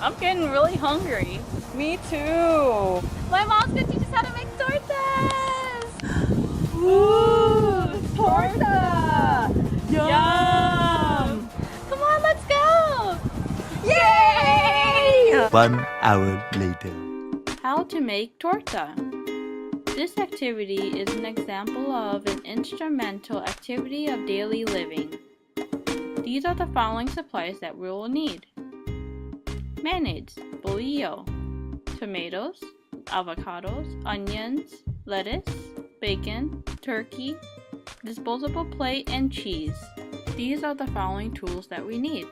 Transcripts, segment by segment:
I'm getting really hungry. Me too. My mom's gonna teach us how to make tortas! Ooh, torta! Yum! Come on, let's go! Yay! 1 hour later. How to make torta. This activity is an example of an instrumental activity of daily living. These are the following supplies that we will need: mayonnaise, bolillo, tomatoes, avocados, onions, lettuce, bacon, turkey, disposable plate, and cheese. These are the following tools that we need: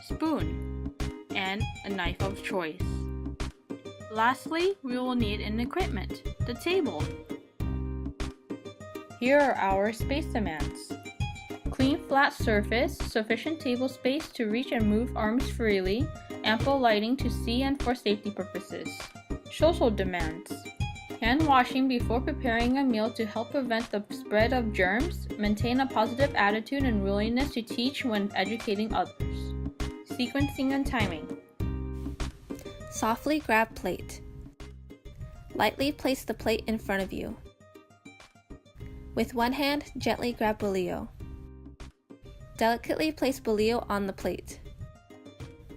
spoon and a knife of choice. Lastly, we will need an equipment, the table. Here are our space demands: clean flat surface, sufficient table space to reach and move arms freely, ample lighting to see and for safety purposes. Social demands: hand washing before preparing a meal to help prevent the spread of germs, maintain a positive attitude and willingness to teach when educating others. Sequencing and timing. Softly grab plate. Lightly place the plate in front of you. With one hand, gently grab bolillo. Delicately place bolillo on the plate.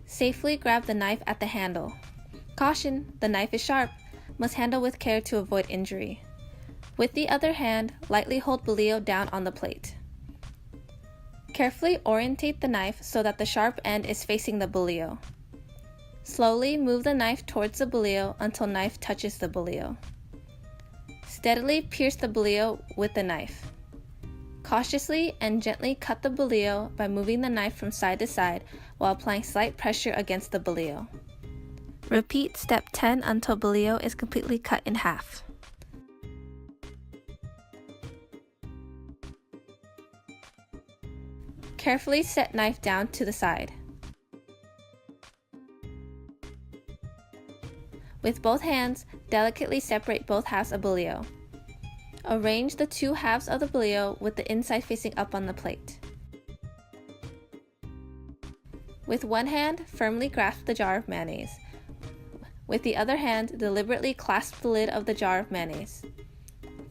Safely grab the knife at the handle. Caution, the knife is sharp. Must handle with care to avoid injury. With the other hand, lightly hold bolillo down on the plate. Carefully orientate the knife so that the sharp end is facing the bolillo. Slowly move the knife towards the bolillo until knife touches the bolillo. Steadily pierce the bolillo with the knife. Cautiously and gently cut the bolillo by moving the knife from side to side while applying slight pressure against the bolillo. Repeat step 10 until bolillo is completely cut in half. Carefully set knife down to the side. With both hands, delicately separate both halves of bolillo. Arrange the two halves of the bolillo with the inside facing up on the plate. With one hand, firmly grasp the jar of mayonnaise. With the other hand, deliberately clasp the lid of the jar of mayonnaise.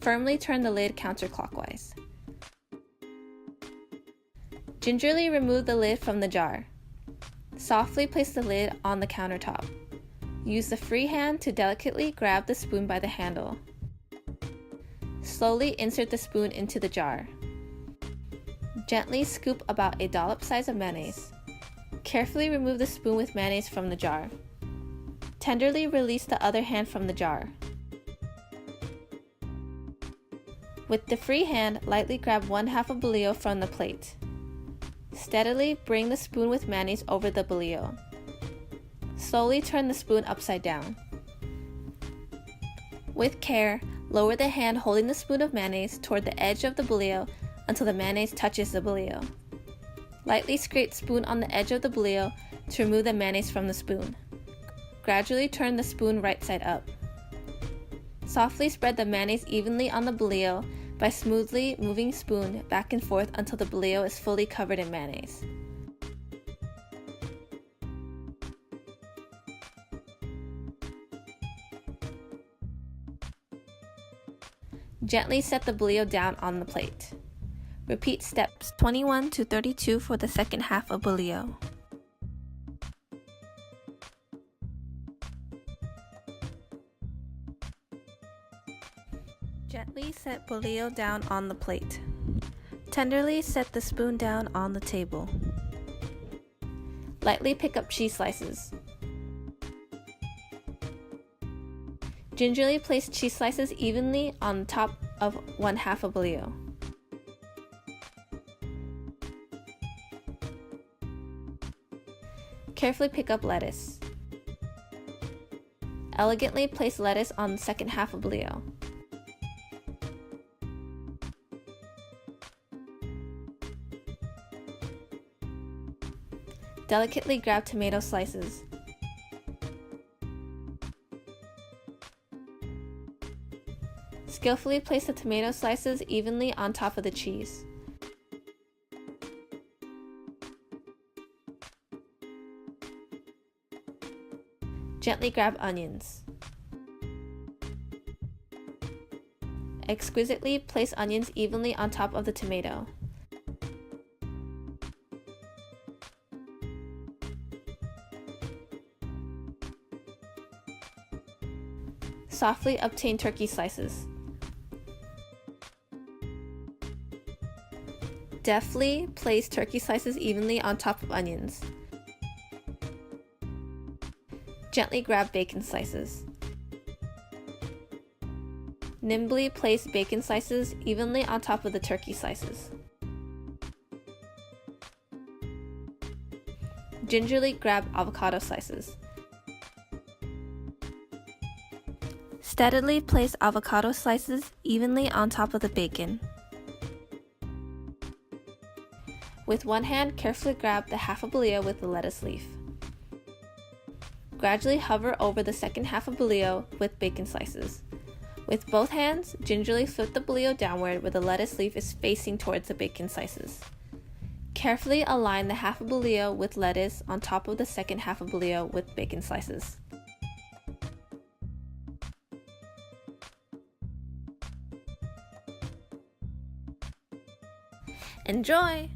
Firmly turn the lid counterclockwise. Gingerly remove the lid from the jar. Softly place the lid on the countertop. Use the free hand to delicately grab the spoon by the handle. Slowly insert the spoon into the jar. Gently scoop about a dollop size of mayonnaise. Carefully remove the spoon with mayonnaise from the jar. Tenderly release the other hand from the jar. With the free hand, lightly grab one half of bolillo from the plate. Steadily bring the spoon with mayonnaise over the bolillo. Slowly turn the spoon upside down. With care, lower the hand holding the spoon of mayonnaise toward the edge of the bolillo until the mayonnaise touches the bolillo. Lightly scrape spoon on the edge of the bolillo to remove the mayonnaise from the spoon. Gradually turn the spoon right side up. Softly spread the mayonnaise evenly on the bolillo by smoothly moving spoon back and forth until the bolillo is fully covered in mayonnaise. Gently set the bolillo down on the plate. Repeat steps 21 to 32 for the second half of bolillo. Gently set bolillo down on the plate. Tenderly set the spoon down on the table. Lightly pick up cheese slices. Gingerly place cheese slices evenly on top of one half of bolillo. Carefully pick up lettuce. Elegantly place lettuce on the second half of bolillo. Delicately grab tomato slices. Skillfully place the tomato slices evenly on top of the cheese. Gently grab onions. Exquisitely place onions evenly on top of the tomato. Softly obtain turkey slices. Deftly place turkey slices evenly on top of onions. Gently grab bacon slices. Nimbly place bacon slices evenly on top of the turkey slices. Gingerly grab avocado slices. Steadily place avocado slices evenly on top of the bacon. With one hand, carefully grab the half a bolillo with the lettuce leaf. Gradually hover over the second half of bolillo with bacon slices. With both hands, gingerly flip the bolillo downward where the lettuce leaf is facing towards the bacon slices. Carefully align the half a bolillo with lettuce on top of the second half of bolillo with bacon slices. Enjoy!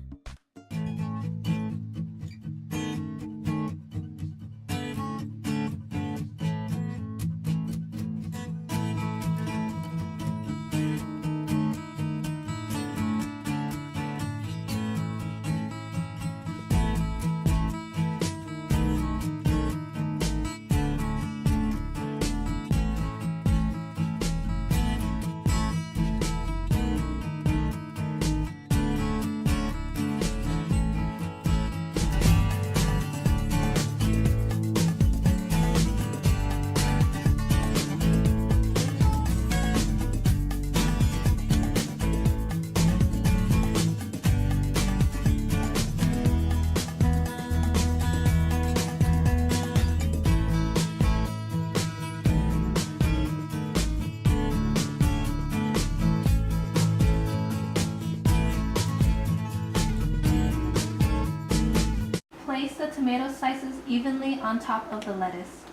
Place the tomato slices evenly on top of the lettuce.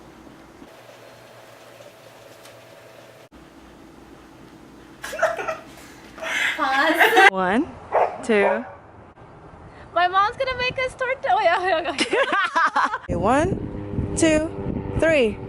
Pause. 1, 2. My mom's gonna make us torta. Oh, yeah. 1, 2, 3.